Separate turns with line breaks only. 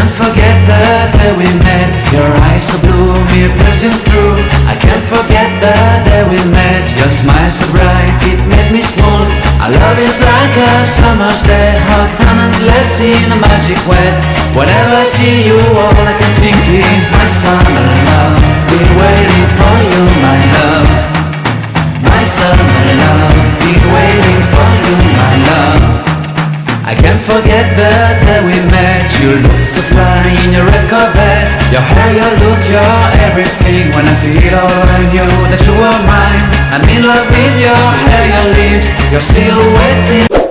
can't forget the day we met. Your eyes so blue, me piercing through. I can't forget the day we met. Your smile so bright, it made me swoon. Our love is like a summer's day, hot and endless in a magic way. Whenever I see you, all I can think is my summer love. Been waiting for you, my love. My summer love. Been waiting for you, my love. I can't forget the day we met. You looked so fly in your red Corvette. Your hair, your look, your everything. When I see it all, I knew that you were mine. I'm in love with your hair, your lips, your silhouette.